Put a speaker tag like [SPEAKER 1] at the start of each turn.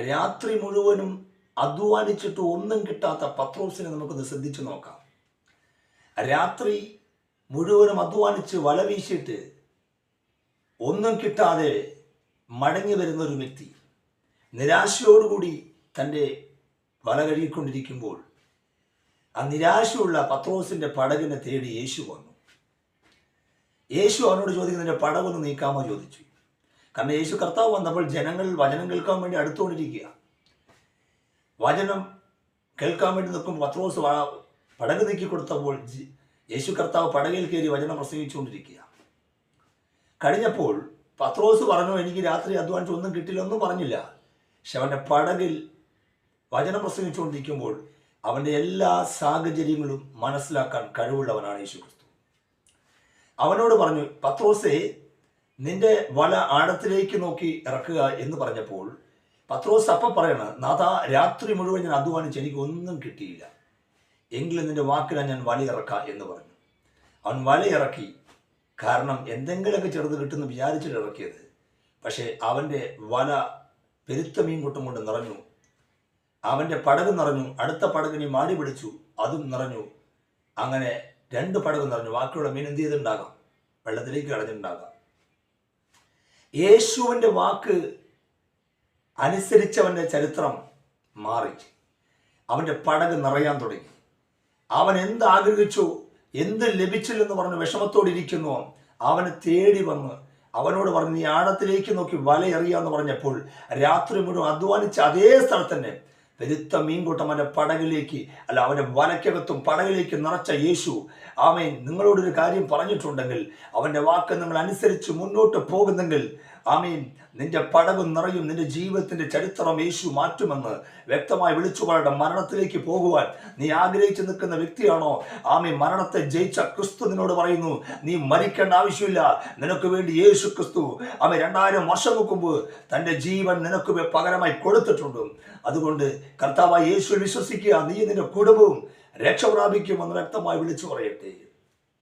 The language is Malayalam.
[SPEAKER 1] രാത്രി മുഴുവനും അധ്വാനിച്ചിട്ട് ഒന്നും കിട്ടാത്ത പത്രോസിനെ നമുക്കൊന്ന് ശ്രദ്ധിച്ചു നോക്കാം. രാത്രി മുഴുവനും അധ്വാനിച്ച് വല വീശിയിട്ട് ഒന്നും കിട്ടാതെ മടങ്ങി വരുന്ന ഒരു വ്യക്തി നിരാശയോടുകൂടി തൻ്റെ വല കഴുകിക്കൊണ്ടിരിക്കുമ്പോൾ ആ നിരാശയുള്ള പത്രോസിൻ്റെ പടകിനെ തേടി യേശു വന്നു. യേശു അവനോട് ചോദിക്കുന്നതിൻ്റെ പടകൊന്ന് നീക്കാമോ ചോദിച്ചു. കാരണം യേശു കർത്താവ് വന്നപ്പോൾ ജനങ്ങൾ വചനം കേൾക്കാൻ വേണ്ടി അടുത്തുകൊണ്ടിരിക്കുക. വചനം കേൾക്കാൻ വേണ്ടി നിൽക്കുമ്പോൾ പത്രോസ് പടക് നീക്കി കൊടുത്തപ്പോൾ യേശു കർത്താവ് പടകിൽ കയറി വചനം പ്രസംഗിച്ചുകൊണ്ടിരിക്കുക. കഴിഞ്ഞപ്പോൾ പത്രോസ് പറഞ്ഞു, എനിക്ക് രാത്രി അധ്വാനിച്ച് ഒന്നും കിട്ടില്ല, ഒന്നും പറഞ്ഞില്ല. പക്ഷെ അവൻ്റെ പടകിൽ വചനം പ്രസംഗിച്ചുകൊണ്ടിരിക്കുമ്പോൾ അവൻ്റെ എല്ലാ സാഹചര്യങ്ങളും മനസ്സിലാക്കാൻ കഴിവുള്ളവനാണ് യേശു ക്രിസ്തു. അവനോട് പറഞ്ഞു, പത്രോസേ, നിന്റെ വല ആഴത്തിലേക്ക് നോക്കി ഇറക്കുക എന്ന് പറഞ്ഞപ്പോൾ പത്രോസ് അപ്പം പറയണ, നാഥാ, രാത്രി മുഴുവൻ ഞാൻ അധ്വാനിച്ച് എനിക്ക് ഒന്നും കിട്ടിയില്ല, എങ്കിലും നിന്റെ വാക്കിലാണ് ഞാൻ വലയിറക്കാം എന്ന് പറഞ്ഞു. അവൻ വലയിറക്കി. കാരണം എന്തെങ്കിലുമൊക്കെ ചെറുത് കിട്ടുമെന്ന് വിചാരിച്ചിട്ട് ഇറക്കിയത്. പക്ഷേ അവൻ്റെ വല പെരുത്ത മീൻ കൂട്ടം കൊണ്ട് നിറഞ്ഞു. അവൻ്റെ പടക് നിറഞ്ഞു. അടുത്ത പടകിനെ മാടി പിടിച്ചു, അതും നിറഞ്ഞു. അങ്ങനെ 2 പടക് നിറഞ്ഞു. ബാക്കിയുള്ള മീൻ എന്ത് ചെയ്തിട്ടുണ്ടാകാം? വെള്ളത്തിലേക്ക് കളഞ്ഞിട്ടുണ്ടാകാം. യേശുവിൻ്റെ വാക്ക് അനുസരിച്ചവൻ്റെ ചരിത്രം മാറി. അവൻ്റെ പടക് നിറയാൻ തുടങ്ങി. അവൻ എന്ത് ആഗ്രഹിച്ചു, എന്ത് ലഭിച്ചില്ലെന്ന് പറഞ്ഞ് വിഷമത്തോടിരിക്കുന്നു, അവനെ തേടി വന്ന് അവനോട് പറഞ്ഞ്, നീ ആഴത്തിലേക്ക് നോക്കി വലയെറിയാന്ന് പറഞ്ഞപ്പോൾ രാത്രി മുഴുവൻ അധ്വാനിച്ച അതേ സ്ഥലത്ത് തന്നെ പെരുത്ത മീൻകൂട്ടം അവൻ്റെ പടകിലേക്ക്, അല്ല അവൻ്റെ വലയ്ക്കകത്തും പടകിലേക്ക് നിറച്ച യേശു, ആമേൻ, നിങ്ങളോടൊരു കാര്യം പറഞ്ഞിട്ടുണ്ടെങ്കിൽ, അവൻ്റെ വാക്ക് നിങ്ങൾ അനുസരിച്ച് മുന്നോട്ട് പോകുന്നെങ്കിൽ, ആമേൻ, നിന്റെ പടക് നിറയും, നിന്റെ ജീവിതത്തിന്റെ ചരിത്രം യേശു മാറ്റുമെന്ന് വ്യക്തമായി വിളിച്ചു പറയട്ടെ. മരണത്തിലേക്ക് പോകുവാൻ നീ ആഗ്രഹിച്ചു നിൽക്കുന്ന വ്യക്തിയാണോ? ആമേൻ, മരണത്തെ ജയിച്ച ക്രിസ്തു നിന്നോട് പറയുന്നു, നീ മരിക്കേണ്ട ആവശ്യമില്ല. നിനക്ക് വേണ്ടി യേശു ക്രിസ്തു 2000 വർഷങ്ങൾക്ക് മുമ്പ് തൻ്റെ ജീവൻ നിനക്ക് പകരമായി കൊടുത്തിട്ടുണ്ട്. അതുകൊണ്ട് കർത്താവായ യേശുവിൽ വിശ്വസിക്കുക, നീ നിന്റെ കുടുംബവും രക്ഷ പ്രാപിക്കുമെന്ന് വ്യക്തമായി വിളിച്ചു പറയട്ടെ.